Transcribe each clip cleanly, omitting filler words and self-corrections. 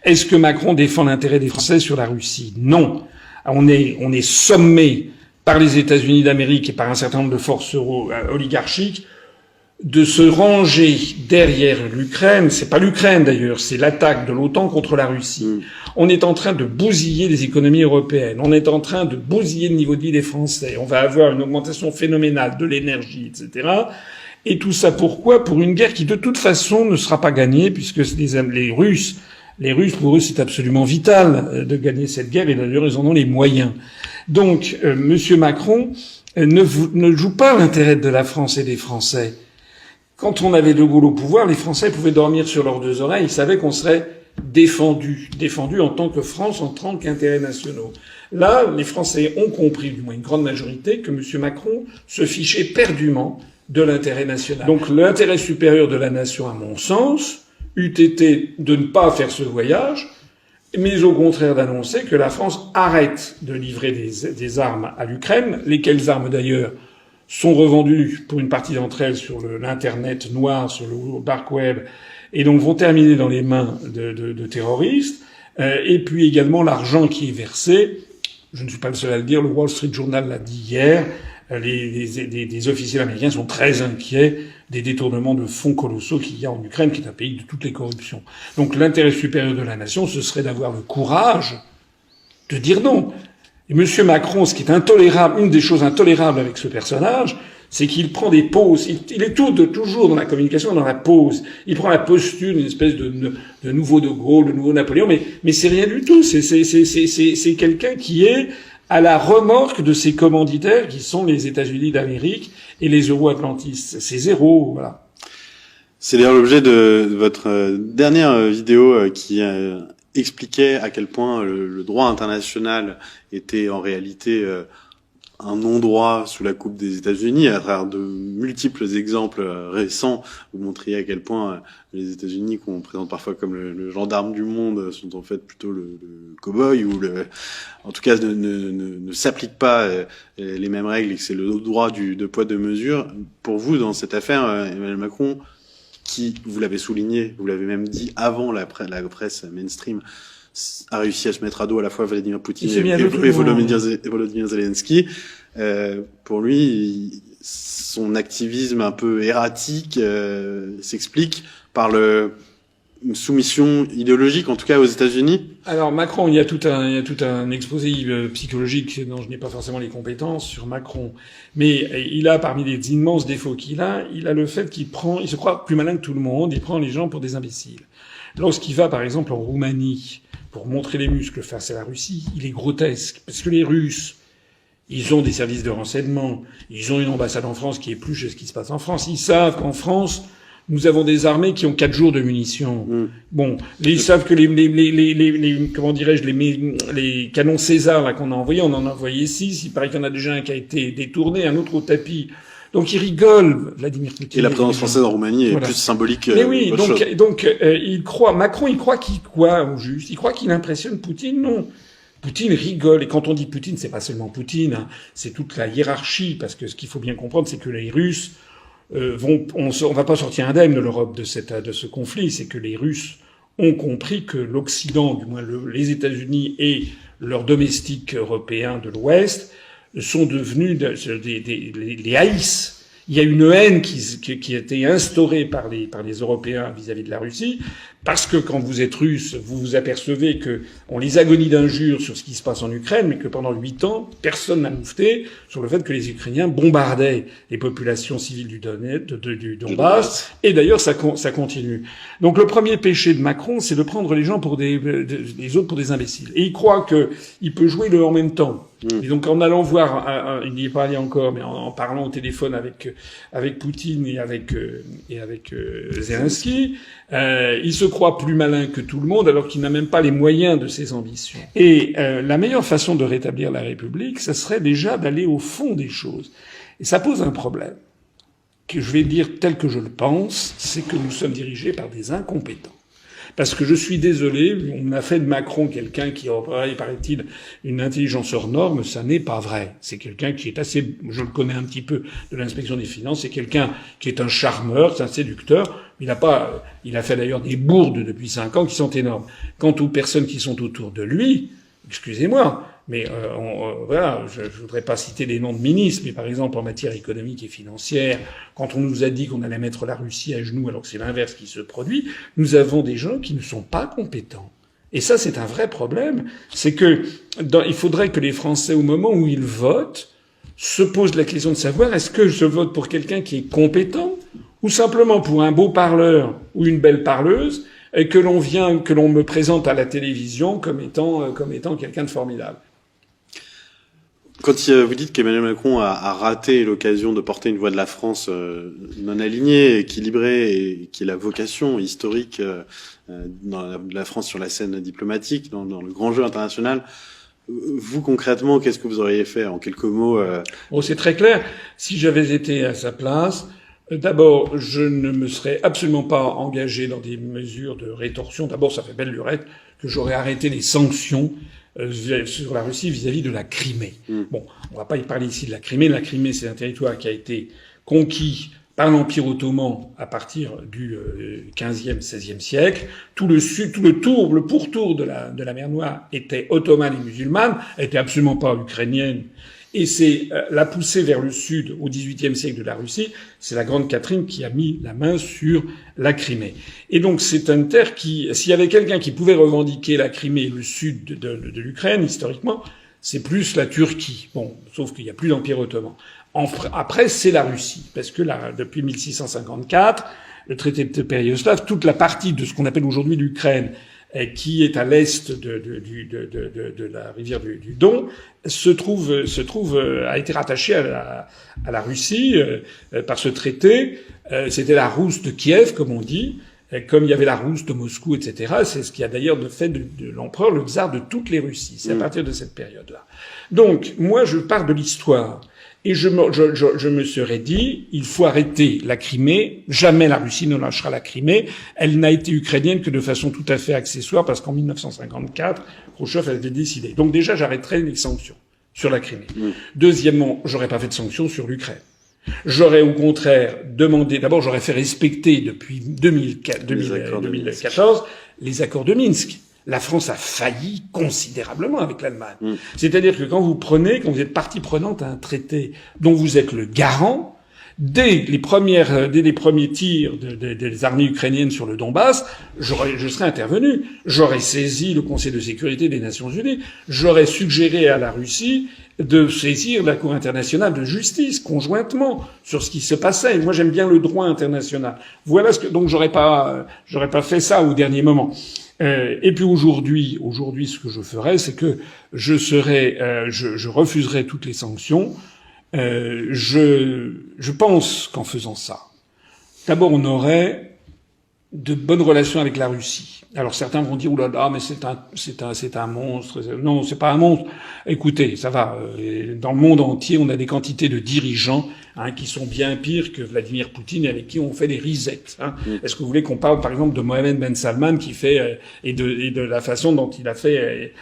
Est-ce que Macron défend l'intérêt des Français sur la Russie? Non. On est sommé par les États-Unis d'Amérique et par un certain nombre de forces oligarchiques de se ranger derrière l'Ukraine. C'est pas l'Ukraine d'ailleurs, c'est l'attaque de l'OTAN contre la Russie. On est en train de bousiller les économies européennes. On est en train de bousiller le niveau de vie des Français. On va avoir une augmentation phénoménale de l'énergie, etc. Et tout ça pourquoi? Pour une guerre qui de toute façon ne sera pas gagnée, puisque les Russes, pour eux, c'est absolument vital de gagner cette guerre, et d'ailleurs, ils en ont les moyens. Donc, Monsieur Macron ne joue pas l'intérêt de la France et des Français. Quand on avait De Gaulle au pouvoir, les Français pouvaient dormir sur leurs deux oreilles. Ils savaient qu'on serait défendus en tant que France, en tant qu'intérêts nationaux. Là, les Français ont compris, du moins une grande majorité, que M. Macron se fichait perdument de l'intérêt national. Donc l'intérêt supérieur de la nation, à mon sens, eût été de ne pas faire ce voyage, mais au contraire d'annoncer que la France arrête de livrer des armes à l'Ukraine, lesquelles armes d'ailleurs sont revendues pour une partie d'entre elles sur l'internet noir, sur le dark web, et donc vont terminer dans les mains de terroristes, et puis également l'argent qui est versé. Je ne suis pas le seul à le dire, le Wall Street Journal l'a dit hier, des officiels américains sont très inquiets des détournements de fonds colossaux qu'il y a en Ukraine, qui est un pays de toutes les corruptions. Donc l'intérêt supérieur de la nation, ce serait d'avoir le courage de dire non. Et M. Macron, ce qui est intolérable, une des choses intolérables avec ce personnage, c'est qu'il prend des pauses. Il est toujours dans la communication, dans la pause. Il prend la posture d'une espèce de nouveau De Gaulle, de nouveau Napoléon, mais c'est rien du tout. C'est quelqu'un qui est à la remorque de ses commanditaires qui sont les États-Unis d'Amérique et les euro-atlantistes. C'est zéro, voilà. C'est d'ailleurs l'objet de votre dernière vidéo qui expliquait à quel point le droit international était en réalité un non-droit sous la coupe des États-Unis. À travers de multiples exemples récents, vous montriez à quel point les États-Unis, qu'on présente parfois comme le gendarme du monde, sont en fait plutôt le cow-boy, ou en tout cas ne s'appliquent pas les mêmes règles, et que c'est le droit de poids de mesure. Pour vous, dans cette affaire, Emmanuel Macron, qui, vous l'avez souligné, vous l'avez même dit avant la presse mainstream, a réussi à se mettre à dos à la fois Vladimir Poutine et Volodymyr Zelensky. Pour lui, son activisme un peu erratique s'explique par une soumission idéologique, en tout cas aux États-Unis. Alors Macron, il y a tout un exposé psychologique dont je n'ai pas forcément les compétences sur Macron, mais il a, parmi les immenses défauts qu'il a le fait qu'il se croit plus malin que tout le monde, il prend les gens pour des imbéciles. Lorsqu'il va par exemple en Roumanie pour montrer les muscles face à la Russie, il est grotesque, parce que les Russes, ils ont des services de renseignement, ils ont une ambassade en France qui est plus chez ce qui se passe en France, ils savent qu'en France, nous avons des armées qui ont 4 jours de munitions. Bon, ils savent que comment dirais-je, les canons César, là, qu'on a envoyés, on en a envoyé 6, il paraît qu'il y en a déjà un qui a été détourné, un autre au tapis. Donc il rigole, Vladimir Poutine. Et la présence française en Roumanie est plus symbolique. Mais oui, Macron, il croit qu'il quoi, au juste? Il croit qu'il impressionne Poutine? Non. Poutine rigole. Et quand on dit Poutine, c'est pas seulement Poutine, hein, c'est toute la hiérarchie, parce que ce qu'il faut bien comprendre, c'est que les Russes on va pas sortir indemne de l'Europe de ce conflit. C'est que les Russes ont compris que l'Occident, du moins les États-Unis et leurs domestiques européens de l'Ouest, sont devenus les haïssent. Il y a une haine qui a été instaurée par les Européens vis-à-vis de la Russie, parce que quand vous êtes russe, vous vous apercevez que on les agonie d'injures sur ce qui se passe en Ukraine, mais que pendant 8 ans, personne n'a moufté sur le fait que les Ukrainiens bombardaient les populations civiles du Donbass, et d'ailleurs ça continue. Donc le premier péché de Macron, c'est de prendre les gens pour les autres pour des imbéciles. Et il croit que il peut jouer le en même temps. Et donc en allant voir, il n'y est pas allé encore, mais en parlant au téléphone avec Poutine et avec Zelensky, il se croit plus malin que tout le monde alors qu'il n'a même pas les moyens de ses ambitions. Et la meilleure façon de rétablir la République, ça serait déjà d'aller au fond des choses. Et ça pose un problème que je vais dire tel que je le pense, c'est que nous sommes dirigés par des incompétents. Parce que je suis désolé, on a fait de Macron quelqu'un qui aurait, paraît-il, une intelligence hors norme. Ça n'est pas vrai. C'est quelqu'un qui est assez, je le connais un petit peu de l'inspection des finances, c'est quelqu'un qui est un charmeur, c'est un séducteur. Il a fait d'ailleurs des bourdes depuis 5 ans qui sont énormes. Quant aux personnes qui sont autour de lui, excusez-moi, mais voilà, je voudrais pas citer les noms de ministres, mais par exemple en matière économique et financière, quand on nous a dit qu'on allait mettre la Russie à genoux alors que c'est l'inverse qui se produit, nous avons des gens qui ne sont pas compétents. Et ça, c'est un vrai problème. C'est que il faudrait que les Français, au moment où ils votent, se posent la question de savoir est-ce que je vote pour quelqu'un qui est compétent ou simplement pour un beau parleur ou une belle parleuse et que l'on me présente à la télévision comme étant quelqu'un de formidable. Quand vous dites qu'Emmanuel Macron a raté l'occasion de porter une voix de la France non alignée, équilibrée, et qui est la vocation historique dans la France sur la scène diplomatique, dans le grand jeu international, vous concrètement, qu'est-ce que vous auriez fait en quelques mots Bon, c'est très clair. Si j'avais été à sa place, d'abord, je ne me serais absolument pas engagé dans des mesures de rétorsion. D'abord, ça fait belle lurette que j'aurais arrêté les sanctions sur la Russie vis-à-vis de la Crimée. Bon, on va pas y parler ici de la Crimée. La Crimée, c'est un territoire qui a été conquis par l'Empire ottoman à partir du 15e, 16e siècle. Tout le pourtour de la mer Noire était ottomane et musulmane, était absolument pas ukrainienne. Et c'est la poussée vers le sud au XVIIIe siècle de la Russie, c'est la Grande Catherine qui a mis la main sur la Crimée. Et donc c'est une terre qui, s'il y avait quelqu'un qui pouvait revendiquer la Crimée et le sud de l'Ukraine, historiquement, c'est plus la Turquie. Bon, sauf qu'il n'y a plus d'Empire ottoman. Après, c'est la Russie, parce que depuis 1654, le traité de Péréoslav, toute la partie de ce qu'on appelle aujourd'hui l'Ukraine, qui est à l'est de la rivière du Don, a été rattaché à la Russie par ce traité. C'était la Rousse de Kiev, comme on dit, comme il y avait la Rousse de Moscou, etc. C'est ce qui a d'ailleurs fait de l'empereur le tsar de toutes les Russies. C'est à partir de cette période-là. Donc, moi, je pars de l'histoire. Et je me serais dit, il faut arrêter la Crimée. Jamais la Russie ne lâchera la Crimée. Elle n'a été ukrainienne que de façon tout à fait accessoire parce qu'en 1954, Khrouchtchev avait décidé. Donc déjà, j'arrêterai les sanctions sur la Crimée. Deuxièmement, j'aurais pas fait de sanctions sur l'Ukraine. J'aurais au contraire demandé, d'abord j'aurais fait respecter depuis 2014 les accords de Minsk. La France a failli considérablement avec l'Allemagne. C'est-à-dire que quand vous êtes partie prenante à un traité dont vous êtes le garant, dès les premiers tirs des armées ukrainiennes sur le Donbass, je serais intervenu. J'aurais saisi le Conseil de sécurité des Nations Unies. J'aurais suggéré à la Russie de saisir la Cour internationale de justice conjointement sur ce qui se passait. Moi, j'aime bien le droit international. Voilà donc j'aurais pas fait ça au dernier moment. Et puis aujourd'hui, ce que je ferais, c'est que je refuserais toutes les sanctions. Je pense qu'en faisant ça, d'abord on aurait de bonnes relations avec la Russie. Alors certains vont dire oulala, mais c'est un monstre. Non, c'est pas un monstre. Écoutez, ça va. Dans le monde entier, on a des quantités de dirigeants qui sont bien pires que Vladimir Poutine et avec qui on fait des risettes. Est-ce que vous voulez qu'on parle par exemple de Mohamed Ben Salman qui fait et de la façon dont il a fait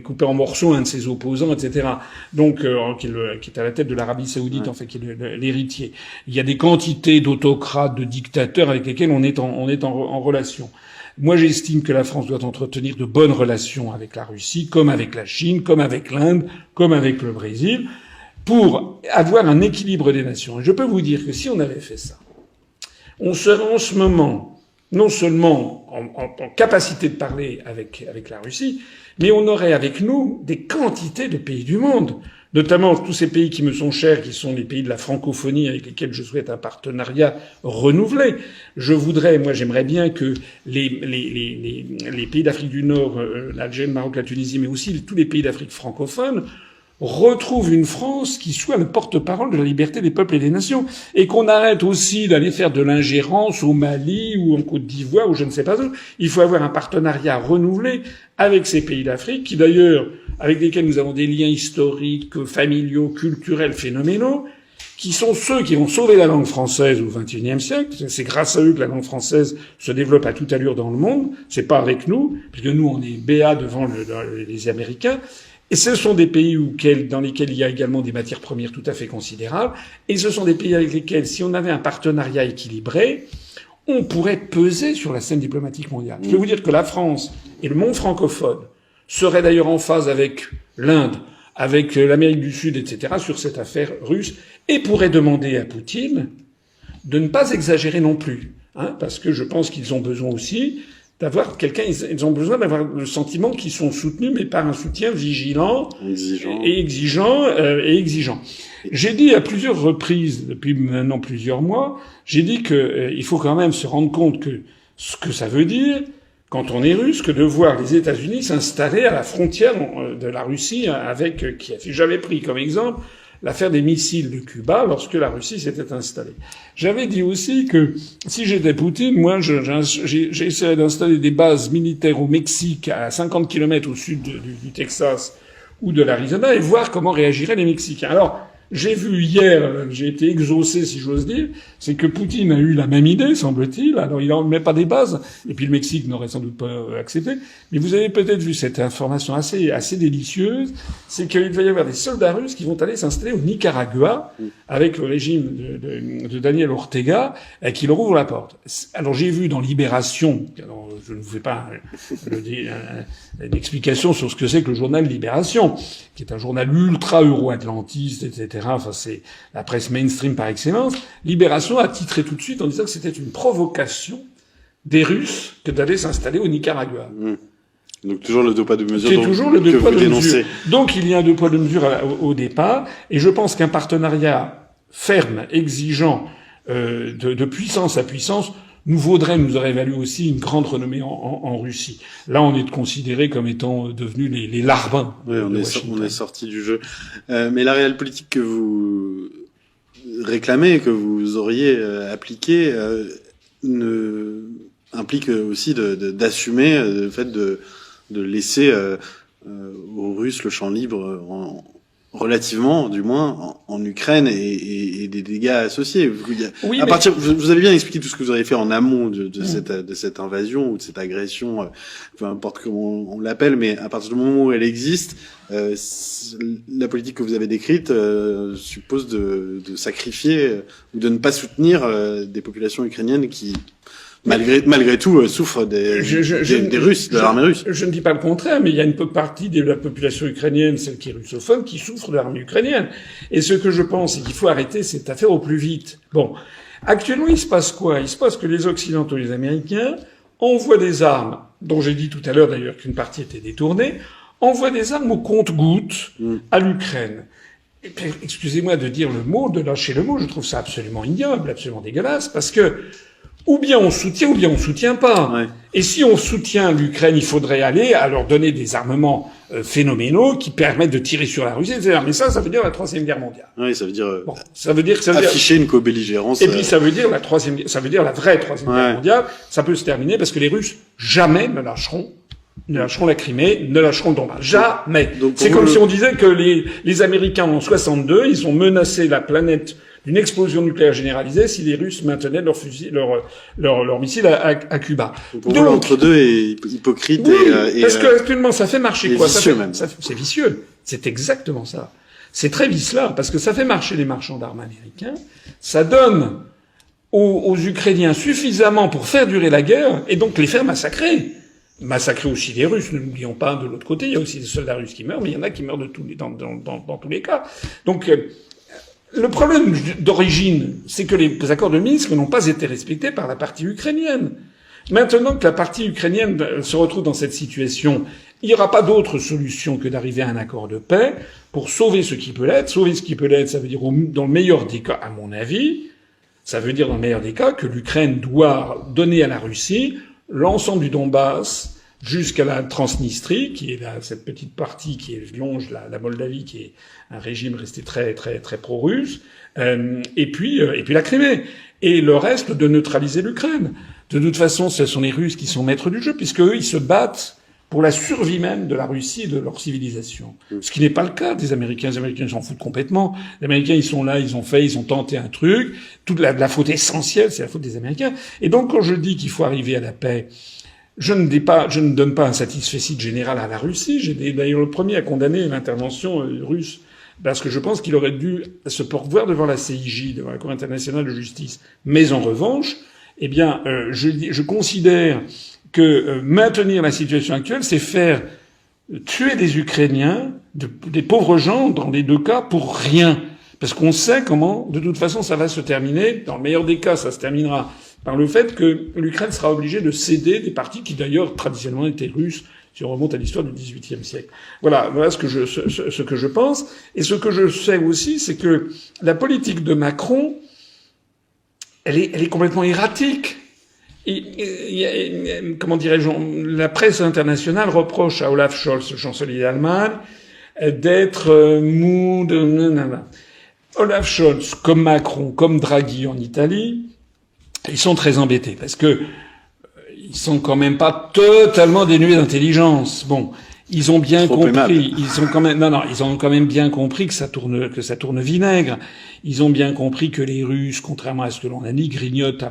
couper en morceaux un de ses opposants, etc. Donc qui est à la tête de l'Arabie Saoudite, en fait, qui est l'héritier. Il y a des quantités d'autocrates, de dictateurs avec lesquels on est en relation. Moi, j'estime que la France doit entretenir de bonnes relations avec la Russie, comme avec la Chine, comme avec l'Inde, comme avec le Brésil, pour avoir un équilibre des nations. Et je peux vous dire que si on avait fait ça, on serait en ce moment non seulement en capacité de parler avec la Russie, mais on aurait avec nous des quantités de pays du monde, notamment tous ces pays qui me sont chers, qui sont les pays de la francophonie avec lesquels je souhaite un partenariat renouvelé. J'aimerais bien que les pays d'Afrique du Nord, l'Algérie, le Maroc, la Tunisie, mais aussi tous les pays d'Afrique francophone, retrouvent une France qui soit le porte-parole de la liberté des peuples et des nations, et qu'on arrête aussi d'aller faire de l'ingérence au Mali ou en Côte d'Ivoire ou je ne sais pas où. Il faut avoir un partenariat renouvelé avec ces pays d'Afrique, qui d'ailleurs, avec lesquels nous avons des liens historiques, familiaux, culturels, phénoménaux, qui sont ceux qui ont sauvé la langue française au XXIe siècle. C'est grâce à eux que la langue française se développe à toute allure dans le monde. C'est pas avec nous, puisque nous, on est béats devant les Américains. Et ce sont des pays dans lesquels il y a également des matières premières tout à fait considérables. Et ce sont des pays avec lesquels, si on avait un partenariat équilibré, on pourrait peser sur la scène diplomatique mondiale. Je peux vous dire que la France et le monde francophone seraient d'ailleurs en phase avec l'Inde, avec l'Amérique du Sud, etc., sur cette affaire russe, et pourraient demander à Poutine de ne pas exagérer non plus, parce que je pense qu'ils ont besoin aussi d'avoir quelqu'un, ils ont besoin d'avoir le sentiment qu'ils sont soutenus, mais par un soutien vigilant et exigeant. J'ai dit à plusieurs reprises, depuis maintenant plusieurs mois, j'ai dit que il faut quand même se rendre compte que ce que ça veut dire, quand on est russe, que de voir les États-Unis s'installer à la frontière de la Russie avec Kiev. J'avais pris comme exemple l'affaire des missiles de Cuba lorsque la Russie s'était installée. J'avais dit aussi que si j'étais Poutine, moi, j'essaierais d'installer des bases militaires au Mexique, à 50 km au sud du Texas ou de l'Arizona, et voir comment réagiraient les Mexicains. Alors, j'ai vu hier, j'ai été exaucé, si j'ose dire, c'est que Poutine a eu la même idée, semble-t-il. Alors, il n'en met pas des bases, et puis le Mexique n'aurait sans doute pas accepté. Mais vous avez peut-être vu cette information assez délicieuse, c'est qu'il va y avoir des soldats russes qui vont aller s'installer au Nicaragua, avec le régime de Daniel Ortega, qui leur ouvre la porte. Alors, j'ai vu dans Libération, alors, je ne vous fais pas une explication sur ce que c'est que le journal Libération, qui est un journal ultra euro-atlantiste, etc. Enfin, c'est la presse mainstream par excellence. Libération a titré tout de suite en disant que c'était une provocation des Russes que d'aller s'installer au Nicaragua. Donc toujours le deux poids deux mesures. C'est toujours le deux poids deux mesures. Donc il y a un deux poids deux mesures au départ, et je pense qu'un partenariat ferme, exigeant, de puissance à puissance, nous aurait valu aussi une grande renommée en Russie. Là, on est considéré comme étant devenus les larbins. Oui, on est sorti du jeu. Mais la réelle politique que vous réclamez, que vous auriez appliquée, implique aussi d'assumer le fait de laisser aux Russes le champ libre relativement, du moins, en Ukraine et des dégâts associés. Oui, vous avez bien expliqué tout ce que vous avez fait en amont de cette invasion ou de cette agression, peu importe comment on l'appelle, mais à partir du moment où elle existe, la politique que vous avez décrite suppose de sacrifier ou de ne pas soutenir des populations ukrainiennes qui malgré tout, souffrent des Russes, de l'armée russe. Je ne dis pas le contraire, mais il y a une partie de la population ukrainienne, celle qui est russophone, qui souffre de l'armée ukrainienne. Et ce que je pense, c'est qu'il faut arrêter cette affaire au plus vite. Bon. Actuellement, il se passe quoi? Il se passe que les Occidentaux, les Américains, envoient des armes, dont j'ai dit tout à l'heure d'ailleurs qu'une partie était détournée, envoient des armes au compte-gouttes à l'Ukraine. Excusez-moi de dire le mot, de lâcher le mot, je trouve ça absolument ignoble, absolument dégueulasse, parce que ou bien on soutient, ou bien on soutient pas. Ouais. Et si on soutient l'Ukraine, il faudrait aller à leur donner des armements phénoménaux qui permettent de tirer sur la Russie, etc. Mais ça veut dire la Troisième Guerre mondiale. Oui, ça veut dire. Bon, ça veut dire afficher une co-belligérance. Et puis ça veut dire ça veut dire la vraie Troisième Guerre mondiale. Ça peut se terminer parce que les Russes jamais ne lâcheront la Crimée, ne lâcheront le Donbass. Jamais. C'est comme si on disait que les Américains en 62, ils ont menacé la planète d'une explosion nucléaire généralisée si les Russes maintenaient leurs missiles à Cuba. Donc, l'entre-deux est hypocrite parce que actuellement, ça fait marcher quoi? C'est vicieux. C'est exactement ça. C'est très vicelard parce que ça fait marcher les marchands d'armes américains. Ça donne aux Ukrainiens suffisamment pour faire durer la guerre et donc les faire massacrer. Massacrer aussi les Russes. Ne l'oublions pas, de l'autre côté, il y a aussi des soldats russes qui meurent, mais il y en a qui meurent dans tous les cas. Donc, le problème d'origine, c'est que les accords de Minsk n'ont pas été respectés par la partie ukrainienne. Maintenant que la partie ukrainienne se retrouve dans cette situation, il n'y aura pas d'autre solution que d'arriver à un accord de paix pour sauver ce qui peut l'être. Sauver ce qui peut l'être, ça veut dire, dans le meilleur des cas, à mon avis, ça veut dire dans le meilleur des cas que l'Ukraine doit donner à la Russie l'ensemble du Donbass jusqu'à la Transnistrie, qui est cette petite partie qui longe la Moldavie, qui est un régime resté très très très pro-russe, et puis la Crimée, et le reste de neutraliser l'Ukraine. De toute façon, ce sont les Russes qui sont maîtres du jeu, puisque eux, ils se battent pour la survie même de la Russie et de leur civilisation. Ce qui n'est pas le cas des Américains. Les Américains s'en foutent complètement. Les Américains, ils sont là, ils ont tenté un truc. Toute la faute essentielle, c'est la faute des Américains. Et donc, quand je dis qu'il faut arriver à la paix, je ne donne pas un satisfecit général à la Russie. J'étais d'ailleurs le premier à condamner l'intervention russe, parce que je pense qu'il aurait dû se pourvoir devant la CIJ, devant la Cour internationale de justice. Mais en revanche, eh bien, je considère que maintenir la situation actuelle, c'est faire tuer des Ukrainiens, des pauvres gens, dans les deux cas, pour rien. Parce qu'on sait comment, de toute façon, ça va se terminer. Dans le meilleur des cas, ça se terminera par le fait que l'Ukraine sera obligée de céder des parties qui, d'ailleurs, traditionnellement étaient russes, si on remonte à l'histoire du XVIIIe siècle. Voilà ce que je pense. Et ce que je sais aussi, c'est que la politique de Macron, elle est complètement erratique. Comment dirais-je, la presse internationale reproche à Olaf Scholz, le chancelier d'Allemagne, d'être mou, Olaf Scholz, comme Macron, comme Draghi en Italie, ils sont très embêtés parce que ils sont quand même pas totalement dénués d'intelligence. Bon, ils ont bien compris, ils ont quand même bien compris que ça tourne vinaigre. Ils ont bien compris que les Russes, contrairement à ce que l'on a dit, grignotent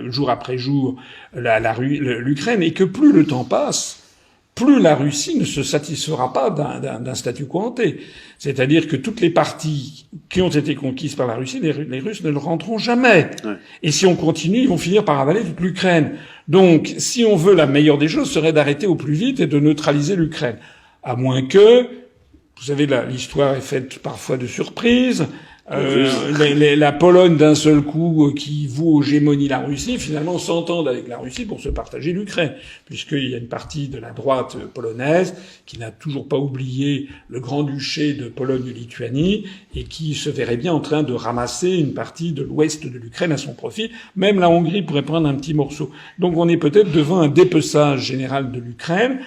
jour après jour l'Ukraine, et que plus le temps passe, plus la Russie ne se satisfera pas d'un statu quo ante. C'est-à-dire que toutes les parties qui ont été conquises par la Russie, les Russes ne le rendront jamais. Ouais. Et si on continue, ils vont finir par avaler toute l'Ukraine. Donc, si on veut, la meilleure des choses serait d'arrêter au plus vite et de neutraliser l'Ukraine. À moins que, vous savez, l'histoire est faite parfois de surprises. La Pologne d'un seul coup qui voue hégémonie la Russie, finalement s'entendent avec la Russie pour se partager l'Ukraine, puisqu'il y a une partie de la droite polonaise qui n'a toujours pas oublié le Grand-Duché de Pologne-Lituanie et qui se verrait bien en train de ramasser une partie de l'ouest de l'Ukraine à son profit. Même la Hongrie pourrait prendre un petit morceau. Donc on est peut-être devant un dépeçage général de l'Ukraine.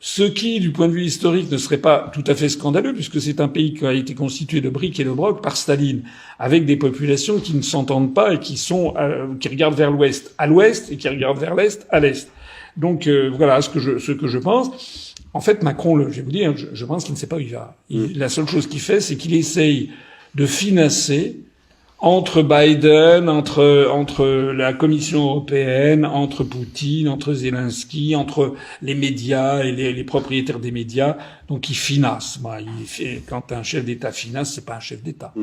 Ce qui, du point de vue historique, ne serait pas tout à fait scandaleux, puisque c'est un pays qui a été constitué de briques et de broc par Staline, avec des populations qui ne s'entendent pas et qui regardent vers l'ouest à l'ouest et qui regardent vers l'est à l'est. Donc voilà ce que je pense. En fait, Macron, je vais vous dire, je pense qu'il ne sait pas où il va. La seule chose qu'il fait, c'est qu'il essaye de financer entre Biden, entre la Commission européenne, entre Poutine, entre Zelensky, entre les médias et les propriétaires des médias. Donc il finace. Quand un chef d'État finance, c'est pas un chef d'État.